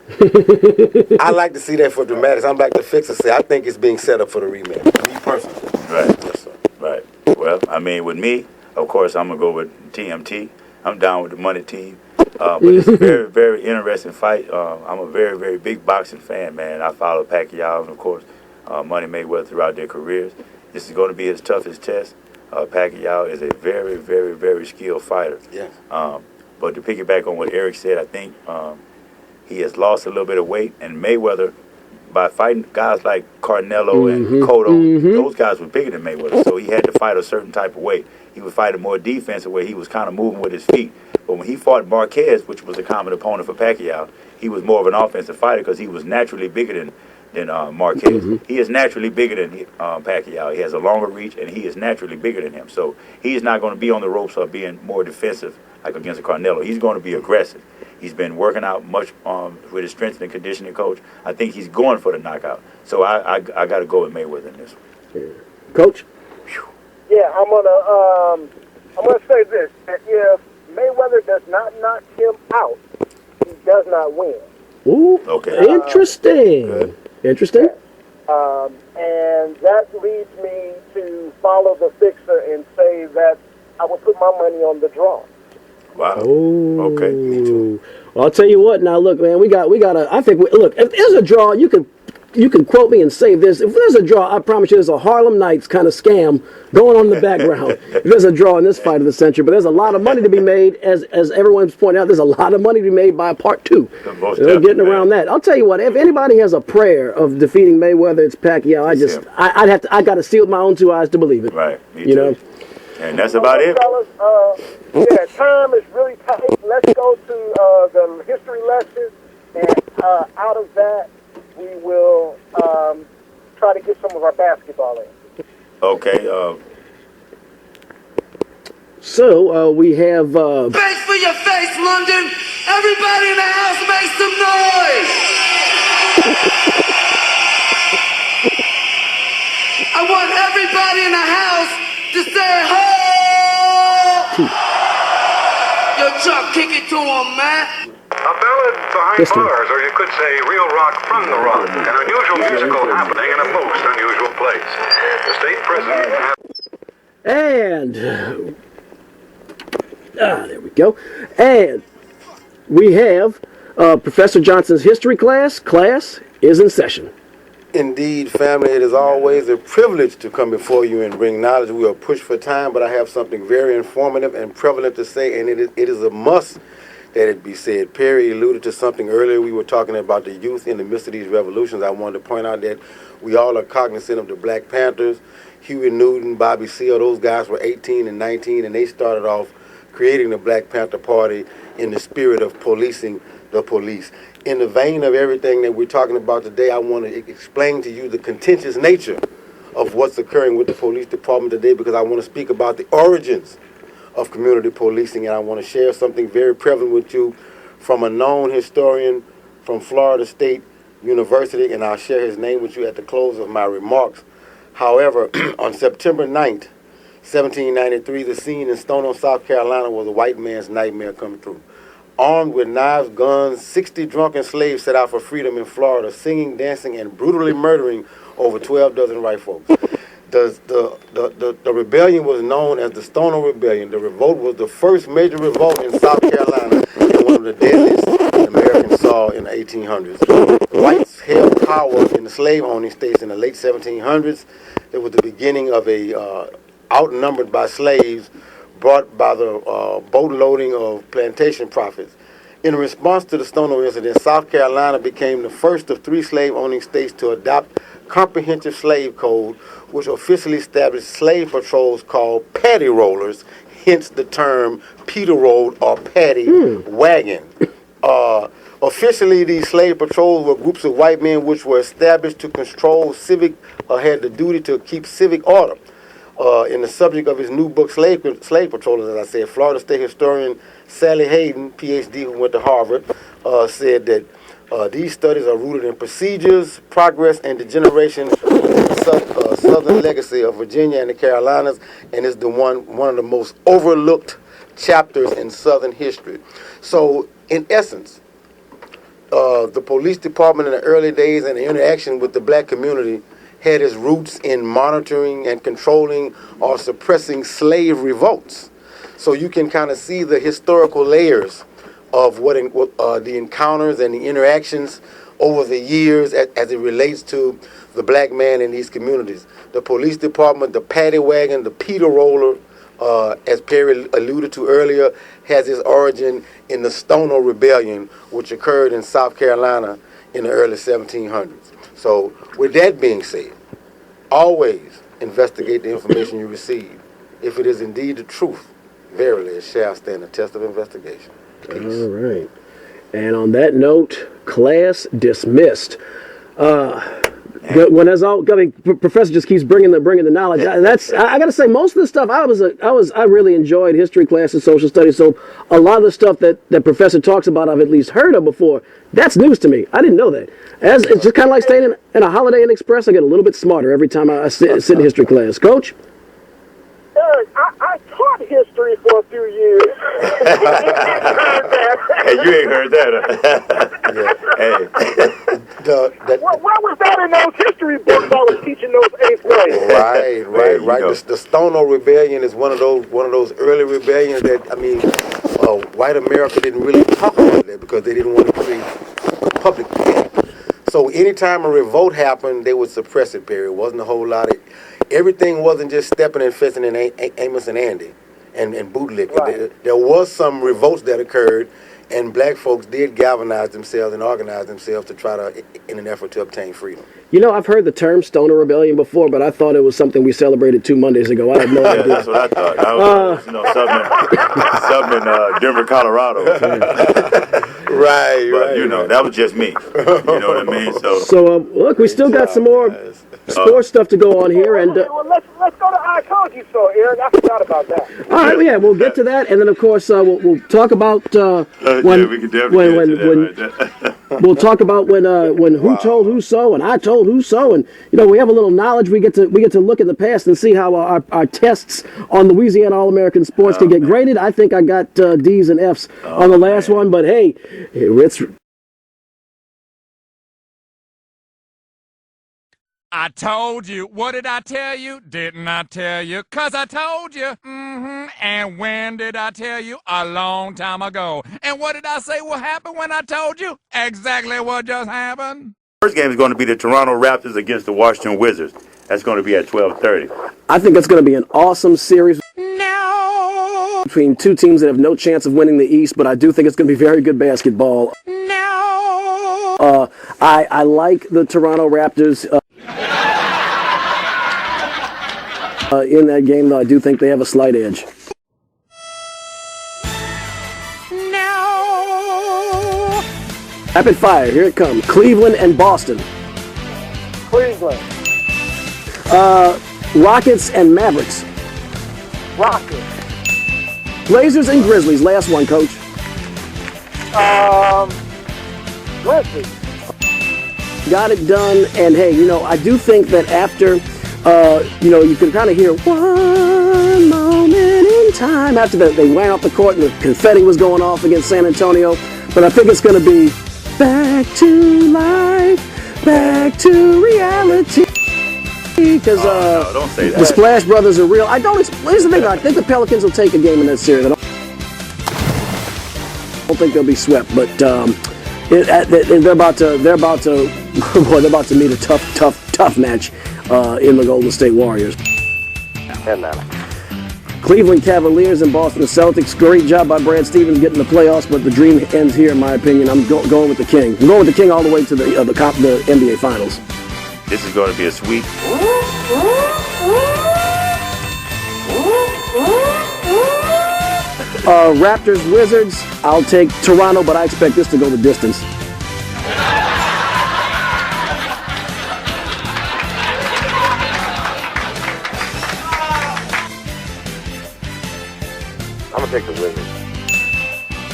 I like to see that for dramatics. I'm like the fixer say, I think it's being set up for the rematch. Me personally. Right. Yes, sir. Right. Well, I mean, with me, of course, I'm going to go with TMT. I'm down with the money team. But it's a very, very interesting fight. I'm a very, very big boxing fan, man. I follow Pacquiao and, of course, Money Mayweather throughout their careers. This is going to be his toughest test. Pacquiao is a very, very, very skilled fighter. Yes. But to piggyback on what Eric said, I think he has lost a little bit of weight. And Mayweather, by fighting guys like Carnelo and Cotto, those guys were bigger than Mayweather. So he had to fight a certain type of way. He would fight a more defensive way. He was kind of moving with his feet. But when he fought Marquez, which was a common opponent for Pacquiao, he was more of an offensive fighter because he was naturally bigger than Marquez. He is naturally bigger than Pacquiao. He has a longer reach, and he is naturally bigger than him. So he is not going to be on the ropes of being more defensive like against Carnelo. He's going to be aggressive. He's been working out much with his strength and conditioning coach. I think he's going for the knockout. So I got to go with Mayweather in this one. Coach? Yeah, I'm gonna say this: that if Mayweather does not knock him out, he does not win. Ooh, okay. Interesting. Interesting. And that leads me to follow the fixer and say that I would put my money on the draw. Wow. Ooh. Okay. Me too. Well, I'll tell you what. Now, look, man, we got a. I think look, if there's a draw, you can quote me and say this. If there's a draw, I promise you, there's a Harlem Nights kind of scam going on in the background. If there's a draw in this fight of the century, but there's a lot of money to be made, as everyone's pointed out. There's a lot of money to be made by part two. They're getting around that. I'll tell you what. If anybody has a prayer of defeating Mayweather, it's Pacquiao. I got to steal my own two eyes to believe it. Right. Me you too. know. And that's about it. Fellas, yeah, time is really tight. Let's go to the history lesson, and out of that, we will try to get some of our basketball in. Okay. So we have. Face for your face, London. Everybody in the house make some noise. I want everybody in the house to say ho. Yo, Chuck, kick it to him, man. A ballad behind bars, or you could say real rock from the rock. An unusual musical happening in a most unusual place. The state prison has... And there we go. And we have Professor Johnson's history class. Class is in session. Indeed, family, it is always a privilege to come before you and bring knowledge. We are pushed for time, but I have something very informative and prevalent to say, and it is a must that it be said. Perry alluded to something earlier. We were talking about the youth in the midst of these revolutions. I wanted to point out that we all are cognizant of the Black Panthers. Huey Newton, Bobby Seale, those guys were 18 and 19, and they started off creating the Black Panther Party in the spirit of policing the police. In the vein of everything that we're talking about today, I want to explain to you the contentious nature of what's occurring with the police department today, because I want to speak about the origins of community policing, and I want to share something very prevalent with you from a known historian from Florida State University, and I'll share his name with you at the close of my remarks. However, on September 9th, 1793, the scene in Stono, South Carolina was a white man's nightmare come true. Armed with knives, guns, 60 drunken slaves set out for freedom in Florida, singing, dancing, and brutally murdering over 12 dozen white folks. The rebellion was known as the Stono Rebellion. The revolt was the first major revolt in South Carolina and one of the deadliest Americans saw in the 1800s. Whites held power in the slave-owning states in the late 1700s. It was the beginning of a outnumbered by slaves brought by the boat loading of plantation profits. In response to the Stono incident, South Carolina became the first of 3 slave-owning states to adopt comprehensive slave code, which officially established slave patrols called paddy rollers, hence the term Peter Road or paddy wagon. Officially, these slave patrols were groups of white men which were established to control had the duty to keep civic order. In the subject of his new book, Slave Patrollers, as I said, Florida State historian Sally Hayden, Ph.D., who went to Harvard, said that these studies are rooted in procedures, progress, and degeneration of the southern legacy of Virginia and the Carolinas, and is one of the most overlooked chapters in Southern history. So, in essence, the police department in the early days and the interaction with the black community had its roots in monitoring and controlling or suppressing slave revolts. So you can kind of see the historical layers of the encounters and the interactions over the years as it relates to the black man in these communities. The police department, the paddy wagon, the Peter roller, as Perry alluded to earlier, has its origin in the Stono Rebellion, which occurred in South Carolina in the early 1700s. So with that being said, always investigate the information you receive. If it is indeed the truth, verily it shall stand the test of investigation. Peace. All right. And on that note, class dismissed. When that's all, I mean, Professor just keeps bringing the knowledge. I got to say, most of the stuff I really enjoyed history class and social studies. So a lot of the stuff that Professor talks about, I've at least heard of before. That's news to me. I didn't know that. It's just kind of like staying in a Holiday Inn Express. I get a little bit smarter every time I sit in history class. Coach? Eric, I taught history for a few years. Hey, you ain't heard that. Hey. Where was that in those history books I was teaching those 8th grade? Right. The Stono Rebellion is one of those early rebellions that, I mean, white America didn't really talk about that because they didn't want to create public debate. So anytime a revolt happened, they would suppress it, Perry. It wasn't a whole lot of... Everything wasn't just stepping and fisting and Amos and Andy and bootlicking. Right. There was some revolts that occurred, and black folks did galvanize themselves and organize themselves to try to, in an effort to obtain freedom. You know, I've heard the term Stoner Rebellion before, but I thought it was something we celebrated 2 Mondays ago. I had no idea. That's what I thought. That was, something in Denver, Colorado. Right, But, that was just me. You know what I mean? So look, we still got some more sports stuff to go on here. And well, let's go to I Told You So, Eric. I forgot about that. all right, yeah, we'll get to that. And then, of course, we'll talk about when we can definitely get to that. We'll talk about when who told who so and I told who so, and we have a little knowledge. We get to look in the past and see how our tests on Louisiana All American Sports can get graded. I think I got D's and F's on the last one, but hey, it's. I told you. What did I tell you? Didn't I tell you? 'Cause I told you. And when did I tell you? A long time ago. And what did I say will happen when I told you? Exactly what just happened. First game is going to be the Toronto Raptors against the Washington Wizards. That's going to be at 12:30. I think it's going to be an awesome series between two teams that have no chance of winning the East, but I do think it's going to be very good basketball. I like the Toronto Raptors in that game, though I do think they have a slight edge. Rapid fire, here it comes. Cleveland and Boston. Cleveland. Rockets and Mavericks. Rockets. Blazers and Grizzlies. Last one, Coach. Grizzlies. Got it done, and hey, I do think that after, you can kind of hear one moment in time after that they went off the court and the confetti was going off against San Antonio, but I think it's going to be back to life, back to reality, because don't say that. The Splash Brothers are real. Here's the thing, I think the Pelicans will take a game in that series. I don't think they'll be swept, but they're about to meet a tough match in the Golden State Warriors. Cleveland Cavaliers and Boston Celtics. Great job by Brad Stevens getting the playoffs, but the dream ends here, in my opinion. I'm going with the King. I'm going with the King all the way to the NBA Finals. This is going to be a sweep. Raptors Wizards. I'll take Toronto, but I expect this to go the distance. I'm going to take the Wizards.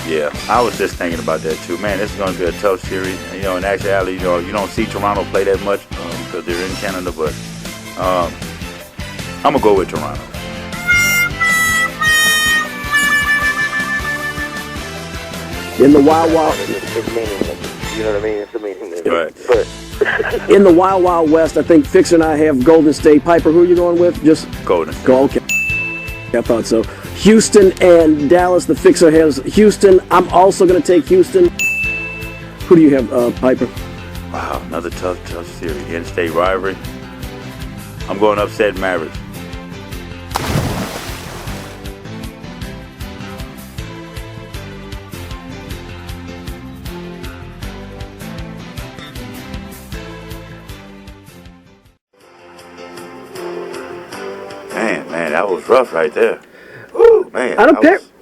Yeah, I was just thinking about that too. Man, this is going to be a tough series. In actuality, you don't see Toronto play that much because they're in Canada, but I'm going to go with Toronto. In the Wild Wild, It's meaningless. You know what I mean? It's a meaningless. Right. But in the Wild Wild West, I think Fixer and I have Golden State. Piper, who are you going with? Just Golden. Go. Okay. I thought so. Houston and Dallas. The Fixer has Houston. I'm also going to take Houston. Who do you have, Piper? Wow, another tough series. In-state rivalry. I'm going upset Mavericks. Man, that was rough right there. Ooh, man.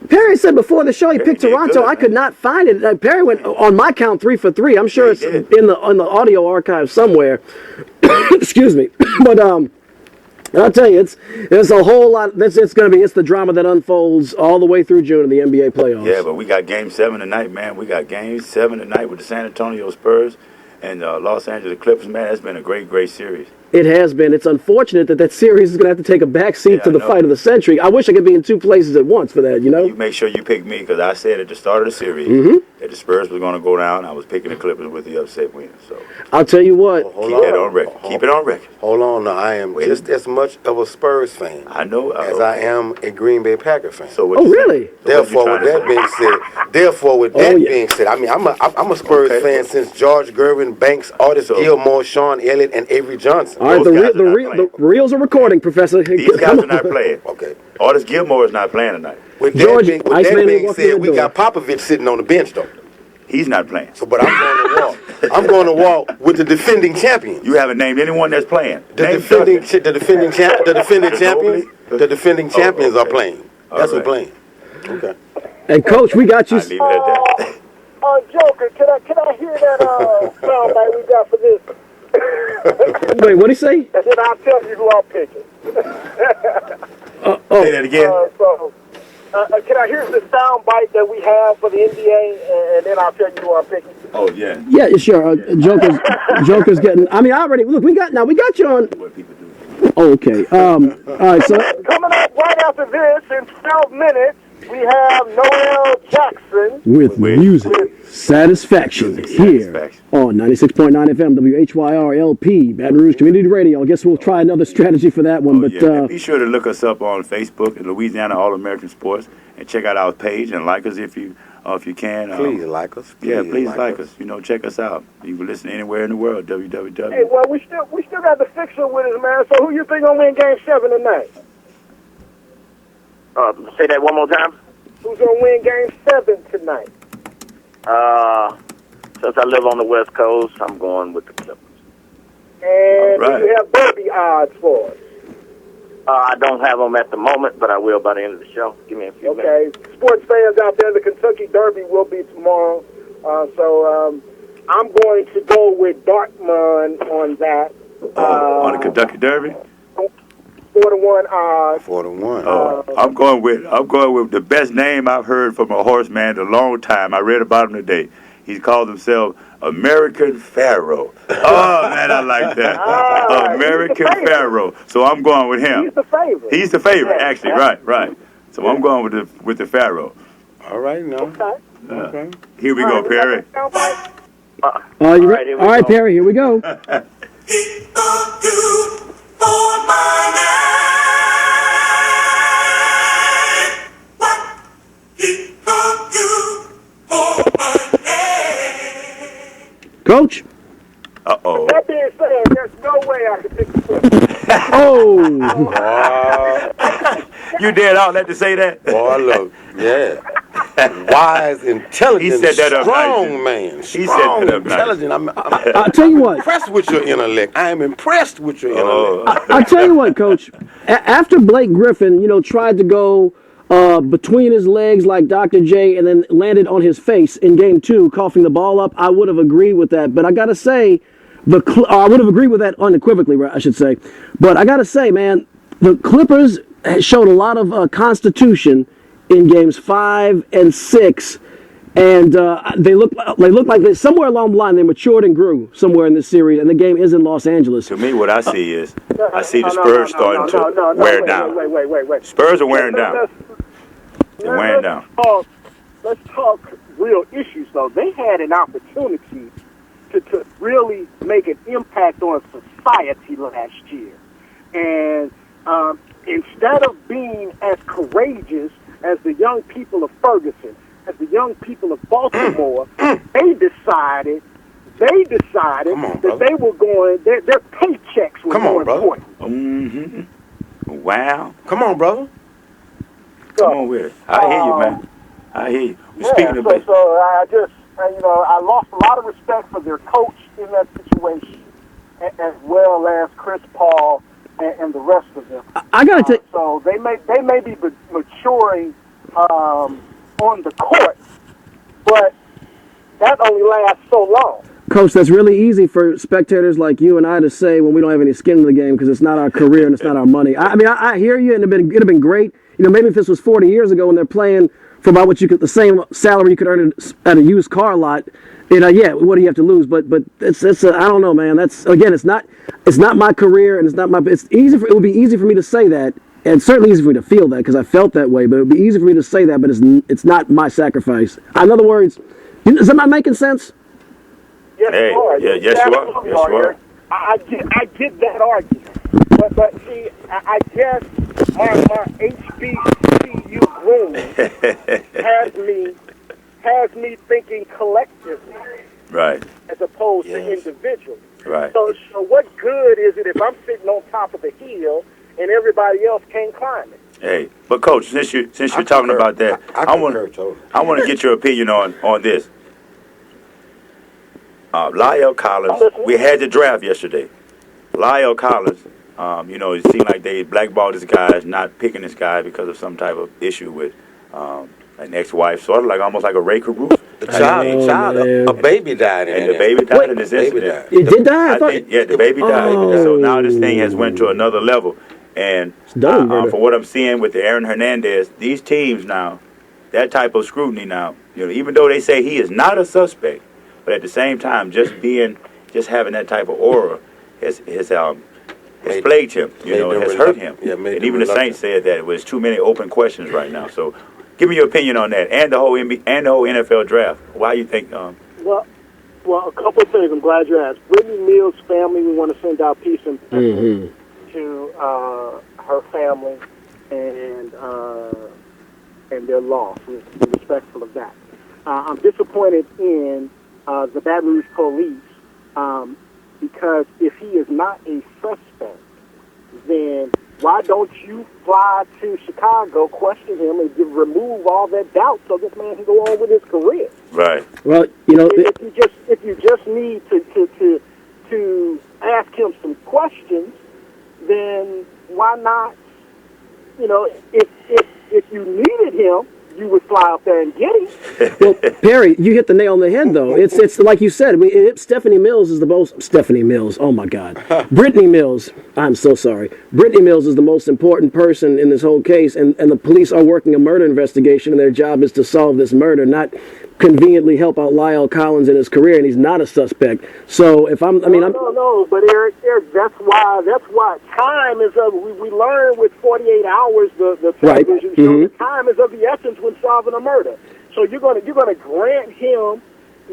Perry said before the show he picked did Toronto. good, I could not find it. Perry went on my count 3 for 3. I'm sure it's in the audio archive somewhere. Excuse me, but I'll tell you, it's a whole lot. It's the drama that unfolds all the way through June in the NBA playoffs. Yeah, but we got Game 7 tonight, man. We got Game 7 tonight with the San Antonio Spurs and Los Angeles Clippers. Man, that's been a great series. It has been. It's unfortunate that series is going to have to take a back seat to the fight of the century. I wish I could be in two places at once for that, You make sure you pick me because I said at the start of the series that the Spurs was going to go down. I was picking the Clippers with the upset win. So I'll tell you what. Keep it on record. Keep it on record. Hold on now. I am just as much of a Spurs fan I know as I am a Green Bay Packer fan. So really? Therefore, with that being said, I mean, I'm a Spurs fan since George Gervin, Banks, Otis Gilmore, Sean Elliott, and Avery Johnson. All right, the reels are recording, Professor. These guys are not playing. Okay. Otis Gilmore is not playing tonight. With that being said, we got Popovich sitting on the bench, though. He's not playing. So, but I'm going to walk. I'm going to walk with the defending champion. You haven't named anyone that's playing. The defending champions are playing. That's who's playing. Okay. And Coach, we got you. I'll leave it at that. Joker, can I hear that soundbite we got for this? Wait, what'd he say? And then I'll tell you who I'm picking. Say that again. Can I hear the soundbite that we have for the NBA, and then I'll tell you who I'm picking? Oh yeah. Yeah, sure. Joker's getting. I mean, I already look. We got you on. What people do. Oh, okay. All right. So coming up right after this in 12 minutes, we have Noel Jackson with music satisfaction here on 96.9 FM WHYR-LP Baton Rouge Community Radio. I guess we'll try another strategy for that one. Be sure to look us up on Facebook at Louisiana All American Sports and check out our page and like us if you can. Please like us. Please like us. Check us out. You can listen anywhere in the world. www. Hey, well, we still got the fixer with us, man. So who you think gonna win Game 7 tonight? Say that one more time. Who's gonna win Game 7 tonight? Since I live on the West Coast, I'm going with the Clippers. And do you have derby odds for us? I don't have them at the moment, but I will by the end of the show. Give me a few minutes. Okay. Sports fans out there, the Kentucky Derby will be tomorrow. So I'm going to go with Dartmouth on that. On the Kentucky Derby? 4-1 odds. 4-1. I'm going with the best name I've heard from a horseman in a long time. I read about him today. He called himself American Pharaoh. Oh man, I like that. American Pharaoh. So I'm going with him. He's the favorite. He's the favorite, actually. Right. So I'm going with the Pharaoh. All right, now. Okay. Here we go, Perry. you ready? All right, Perry. Here we go. Coach? Uh-oh. That being said, there's no way I can pick the Clippers. Oh! You did all that to say that? Boy, look, yeah. Wise, intelligent, strong man. He said that intelligent. I'll tell you what. I'm impressed with your intellect. I am impressed with your intellect. I'll tell you what, Coach. After Blake Griffin, tried to go between his legs like Dr. J and then landed on his face in Game 2, coughing the ball up, I would have agreed with that. But I got to say, I would have agreed with that unequivocally, I should say. But I got to say, man, the Clippers showed a lot of constitution in Games 5 and 6. And they look like somewhere along the line they matured and grew somewhere in this series, and the game is in Los Angeles. To me, what I see is the Spurs starting to wear down. Wait. Spurs are wearing down. They're wearing down. Let's talk real issues, though. They had an opportunity to really make an impact on society last year. And instead of being as courageous as the young people of Ferguson, as the young people of Baltimore, they decided that they were going, their paychecks were more important. Mm-hmm. Wow. Come on, brother. Come on with it. I hear you, man. I hear you. Speaking of so I just, I lost a lot of respect for their coach in that situation, as well as Chris Paul and the rest of them. I gotta take. So they may be maturing on the court, but that only lasts so long. Coach, that's really easy for spectators like you and I to say when we don't have any skin in the game because it's not our career and it's not our money. I hear you, and it'd have been great. Maybe if this was 40 years ago and they're playing for about the same salary you could earn at a used car lot, what do you have to lose? But it's I don't know, man. That's again, it's not my career and it's not my. It would be easy for me to say that. And it's certainly easy for me to feel that because I felt that way. But it would be easy for me to say that, but it's not my sacrifice. In other words, is that not making sense? Yes, hey, you are. yes, you are. Yes, you are. I get that argument. But see, I guess my HBCU grooming has me thinking collectively. Right. As opposed to individually. Right. So what good is it if I'm sitting on top of the hill and everybody else can't climb it? Hey, but Coach, since you're talking about that, I want to get your opinion on this. La'el Collins, we had the draft yesterday. La'el Collins, it seemed like they blackballed this guy, not picking this guy because of some type of issue with an ex-wife, sort of like almost like a Ray Caruth. A baby died in the baby died in this incident. It did die? The baby died. So now this thing has went to another level. And from what I'm seeing with the Aaron Hernandez, these teams now, that type of scrutiny now, even though they say he is not a suspect, but at the same time, just having that type of aura has plagued him. It has hurt him. Yeah, and even the Saints said that it was too many open questions right now. So, give me your opinion on that and the whole NFL draft. Why you think? Well, a couple of things. I'm glad you asked. Brittany Mills' family, we want to send out peace and blessings to her family and their loss. We're respectful of that. I'm disappointed in the Baton Rouge police because if he is not a suspect, then why don't you fly to Chicago, question him, and remove all that doubt so this man can go on with his career? Right. Well, if you just need to ask him some questions, then why not? If you needed him, you would fly up there and get him. Well, Perry, you hit the nail on the head, though. It's like you said. Stephanie Mills is the most. Stephanie Mills. Oh my God. Brittany Mills. I'm so sorry. Brittany Mills is the most important person in this whole case, and the police are working a murder investigation, and their job is to solve this murder, not conveniently help out La'el Collins in his career, and he's not a suspect. So if I'm. No, but Eric, that's why time is of. We learn with 48 hours the television show. The time is of the essence when solving a murder. So you're gonna grant him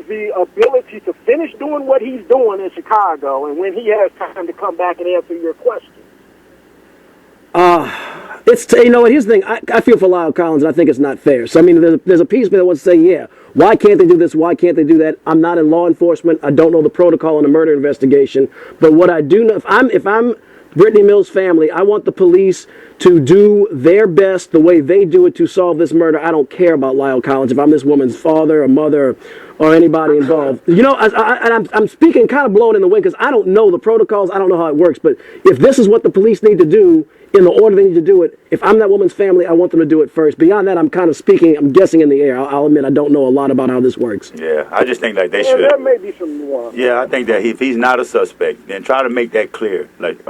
the ability to finish doing what he's doing in Chicago, and when he has time to come back and answer your question. Here's the thing. I feel for La'el Collins, and I think it's not fair. So, there's a piece of me that wants to say, yeah, why can't they do this? Why can't they do that? I'm not in law enforcement. I don't know the protocol in a murder investigation. But what I do know, if I'm Brittany Mills' family, I want the police to do their best the way they do it to solve this murder. I don't care about La'el Collins. If I'm this woman's father or mother or anybody involved. I'm speaking kind of blown in the wind because I don't know the protocols. I don't know how it works. But if this is what the police need to do in the order they need to do it, if I'm that woman's family, I want them to do it first. Beyond that, I'm kind of I'm guessing in the air. I'll admit I don't know a lot about how this works. Yeah, I just think like they should. There may be some nuance. Yeah, I think that if he's not a suspect, then try to make that clear. Like,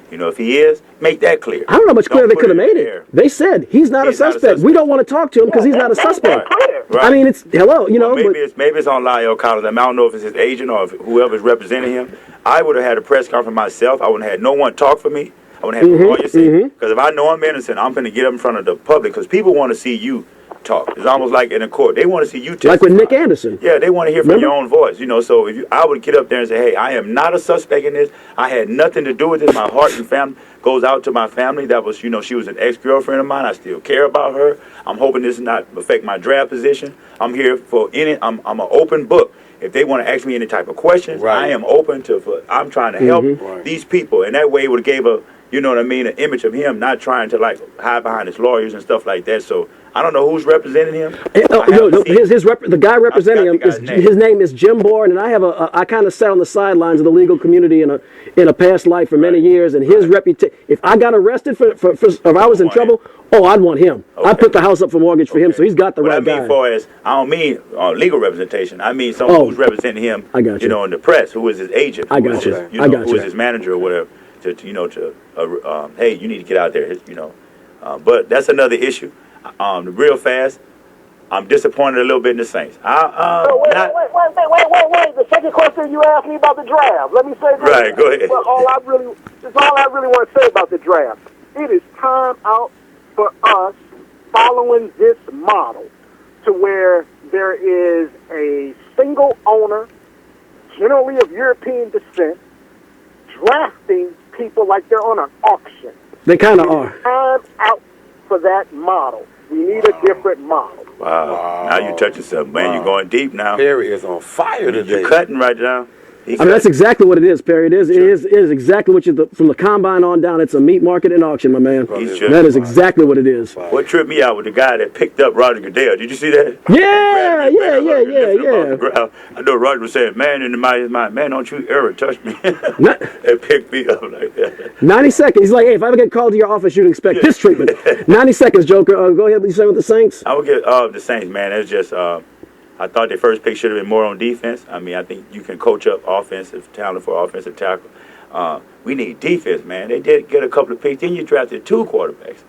if he is, make that clear. I don't know how much clearer they could have made it. They said he's not a suspect. We don't want to talk to him because he's not a suspect. Right. It's hello, maybe it's on La'el Collins. I don't know if it's his agent or if whoever's representing him. I would have had a press conference myself. I wouldn't have had no one talk for me. I wouldn't have a lawyer say, because if I know I'm innocent, I'm going to get up in front of the public because people want to see you talk. It's almost like in a court. They want to see you testify. Like with Nick Anderson. Yeah, they want to hear from your own voice. So I would get up there and say, hey, I am not a suspect in this. I had nothing to do with this. My heart and family goes out to my family. That was, she was an ex-girlfriend of mine. I still care about her. I'm hoping this does not affect my draft position. I'm here for I'm an open book. If they want to ask me any type of questions, I am open to. I'm trying to help these people, and that way it would have gave an image of him not trying to hide behind his lawyers and stuff like that. So I don't know who's representing him. The guy representing him his name is Jim Bourne, and I kind of sat on the sidelines of the legal community in a past life for many years, and his reputation. If I got arrested for if I was in trouble, I'd want him. Okay. I'd put the house up for mortgage for him, so he's got the right guy. I don't mean legal representation. I mean someone who's representing him. I got you. In the press, who is his agent? I got you. Who is his manager or whatever? Hey, you need to get out there. But that's another issue. Real fast, I'm disappointed a little bit in the Saints. Wait. The second question you asked me about the draft. Let me say this. Right, go ahead. Well, all I really want to say about the draft. It is time out for us following this model to where there is a single owner, generally of European descent, drafting people like they're on an auction. They kind of are. Time out for that model. We need a different model. Wow. Now you're touching something, man. You're going deep now. Perry is on fire today. You're cutting right now. I mean, that's exactly what it is, Perry. It is exactly what from the combine on down. It's a meat market and auction, my man. That is exactly what it is. What tripped me out was the guy that picked up Roger Goodell. Did you see that? Yeah. I know Roger was saying, "Man, in my mind, man, don't you ever touch me." And picked me up like that. 90 seconds. He's like, hey, if I ever get called to your office, you can expect this treatment. 90 seconds, Joker. Go ahead. What you saying with the Saints? I would get the Saints, man. It's just. I thought their first pick should have been more on defense. I mean, I think you can coach up offensive talent for offensive tackle. We need defense, man. They did get a couple of picks. Then you drafted 2 quarterbacks.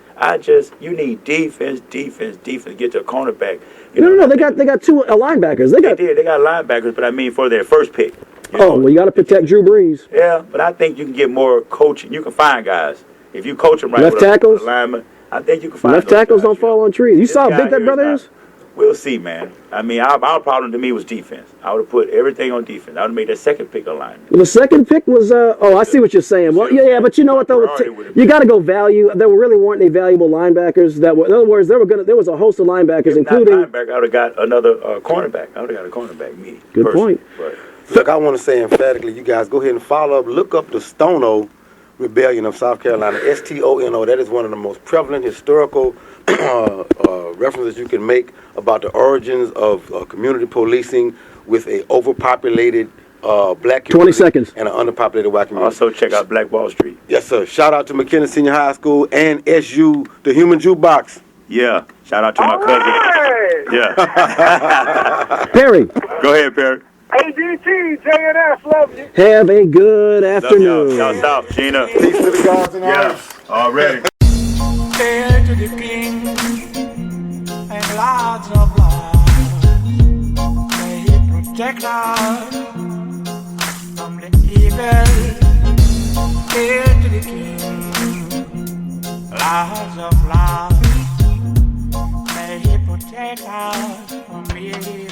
You need defense. Get your cornerback. No. They got 2 linebackers. They got linebackers, but I mean for their first pick. Well, you got to protect Drew Brees. Yeah, but I think you can get more coaching. You can find guys if you coach them right. Left tackles. Lineman, I think you can find. Left tackles don't fall on trees. You saw how big that brother is. We'll see, man. I mean, our problem to me was defense. I would have put everything on defense. I would have made that second pick a lineman. Well, the second pick was, I see what you're saying. Well, yeah, but you know what, though? You got to go value. There really weren't any valuable linebackers that were, in other words, there was a host of linebackers, including. Linebacker, I would have got another cornerback. I would have got a cornerback, me. Good point. Look, I want to say emphatically, you guys go ahead and follow up. Look up the Stono Rebellion of South Carolina, STONO. That is one of the most prevalent historical references you can make about the origins of community policing with a overpopulated black community 20 seconds. And an underpopulated white community. Also check out Black Wall Street. Yes, sir. Shout out to McKinney Senior High School and SU, the Human Jukebox. Yeah. Shout out to my cousin. Yeah. Perry. Go ahead, Perry. ADT, JNS, love you. Have a good afternoon. Shout out, Gina. Peace to the gods and honors. Already. Hail to the king and lords of lords. May he protect us from the evil. Hail to the king, lords of lords. May he protect us from evil.